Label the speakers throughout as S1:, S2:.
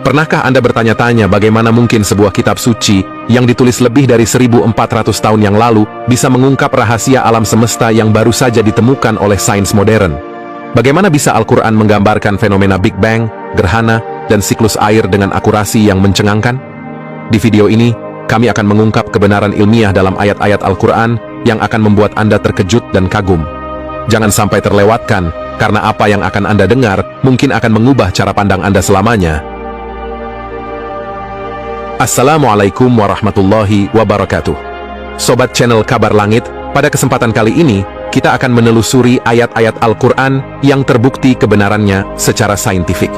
S1: Pernahkah Anda bertanya-tanya bagaimana mungkin sebuah kitab suci yang ditulis lebih dari 1400 tahun yang lalu bisa mengungkap rahasia alam semesta yang baru saja ditemukan oleh sains modern? Bagaimana bisa Al-Quran menggambarkan fenomena Big Bang, gerhana, dan siklus air dengan akurasi yang mencengangkan? Di video ini, kami akan mengungkap kebenaran ilmiah dalam ayat-ayat Al-Quran yang akan membuat Anda terkejut dan kagum. Jangan sampai terlewatkan, karena apa yang akan Anda dengar mungkin akan mengubah cara pandang Anda selamanya. Assalamualaikum warahmatullahi wabarakatuh. Sobat channel Kabar Langit, pada kesempatan kali ini, kita akan menelusuri ayat-ayat Al-Quran yang terbukti kebenarannya secara saintifik.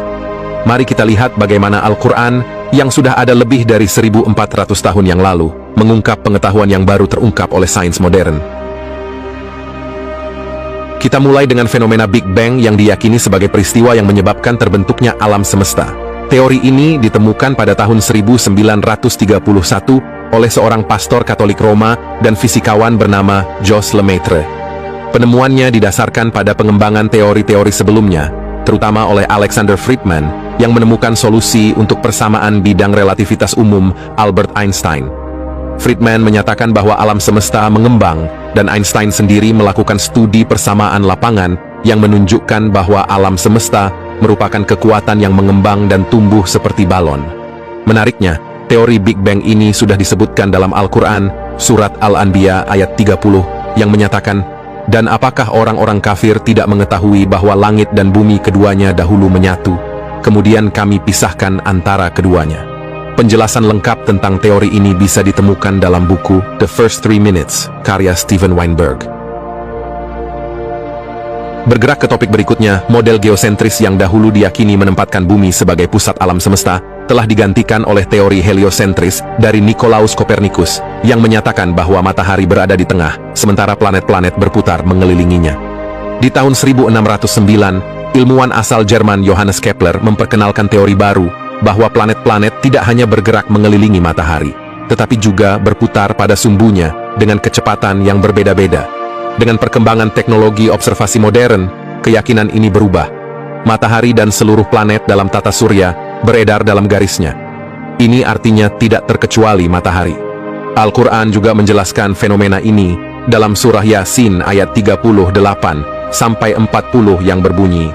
S1: Mari kita lihat bagaimana Al-Quran yang sudah ada lebih dari 1400 tahun yang lalu, mengungkap pengetahuan yang baru terungkap oleh sains modern. Kita mulai dengan fenomena Big Bang yang diyakini sebagai peristiwa yang menyebabkan terbentuknya alam semesta. Teori ini ditemukan pada tahun 1931 oleh seorang pastor Katolik Roma dan fisikawan bernama Jos Lemaitre. Penemuannya didasarkan pada pengembangan teori-teori sebelumnya, terutama oleh Alexander Friedman yang menemukan solusi untuk persamaan bidang relativitas umum Albert Einstein. Friedman menyatakan bahwa alam semesta mengembang dan Einstein sendiri melakukan studi persamaan lapangan yang menunjukkan bahwa alam semesta merupakan kekuatan yang mengembang dan tumbuh seperti balon. Menariknya, teori Big Bang ini sudah disebutkan dalam Al-Quran, surat Al-Anbiya ayat 30, yang menyatakan, "Dan apakah orang-orang kafir tidak mengetahui bahwa langit dan bumi keduanya dahulu menyatu, kemudian kami pisahkan antara keduanya?" Penjelasan lengkap tentang teori ini bisa ditemukan dalam buku The First 3 Minutes, karya Steven Weinberg. Bergerak ke topik berikutnya, model geosentris yang dahulu diyakini menempatkan bumi sebagai pusat alam semesta, telah digantikan oleh teori heliosentris dari Nicolaus Copernicus, yang menyatakan bahwa matahari berada di tengah, sementara planet-planet berputar mengelilinginya. Di tahun 1609, ilmuwan asal Jerman Johannes Kepler memperkenalkan teori baru, bahwa planet-planet tidak hanya bergerak mengelilingi matahari, tetapi juga berputar pada sumbunya dengan kecepatan yang berbeda-beda. Dengan perkembangan teknologi observasi modern, keyakinan ini berubah. Matahari dan seluruh planet dalam tata surya beredar dalam garisnya. Ini artinya tidak terkecuali matahari. Al-Quran juga menjelaskan fenomena ini dalam surah Yasin ayat 38-40 yang berbunyi,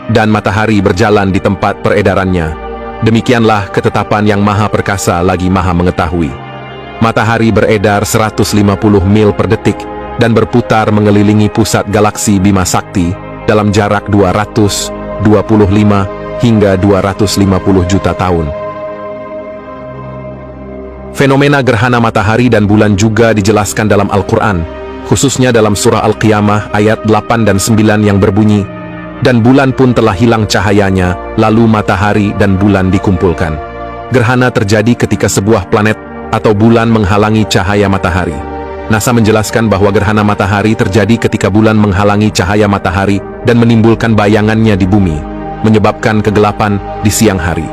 S1: "Dan matahari berjalan di tempat peredarannya. Demikianlah ketetapan yang maha perkasa lagi maha mengetahui." Matahari beredar 150 mil per detik, dan berputar mengelilingi pusat galaksi Bima Sakti dalam jarak 225 hingga 250 juta tahun. Fenomena gerhana matahari dan bulan juga dijelaskan dalam Al-Quran, khususnya dalam surah Al-Qiyamah ayat 8 dan 9 yang berbunyi, "Dan bulan pun telah hilang cahayanya, lalu matahari dan bulan dikumpulkan." Gerhana terjadi ketika sebuah planet atau bulan menghalangi cahaya matahari. NASA menjelaskan bahwa gerhana matahari terjadi ketika bulan menghalangi cahaya matahari dan menimbulkan bayangannya di bumi, menyebabkan kegelapan di siang hari.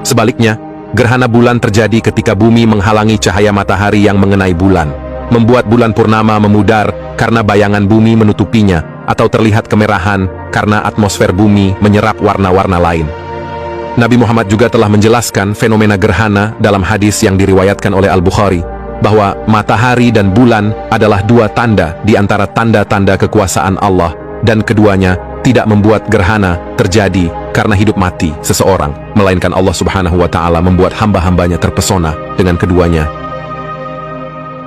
S1: Sebaliknya, gerhana bulan terjadi ketika bumi menghalangi cahaya matahari yang mengenai bulan, membuat bulan purnama memudar karena bayangan bumi menutupinya, atau terlihat kemerahan karena atmosfer bumi menyerap warna-warna lain. Nabi Muhammad juga telah menjelaskan fenomena gerhana dalam hadis yang diriwayatkan oleh Al-Bukhari, bahwa matahari dan bulan adalah dua tanda di antara tanda-tanda kekuasaan Allah, dan keduanya tidak membuat gerhana terjadi karena hidup mati seseorang, melainkan Allah Subhanahu wa Ta'ala membuat hamba-hambanya terpesona dengan keduanya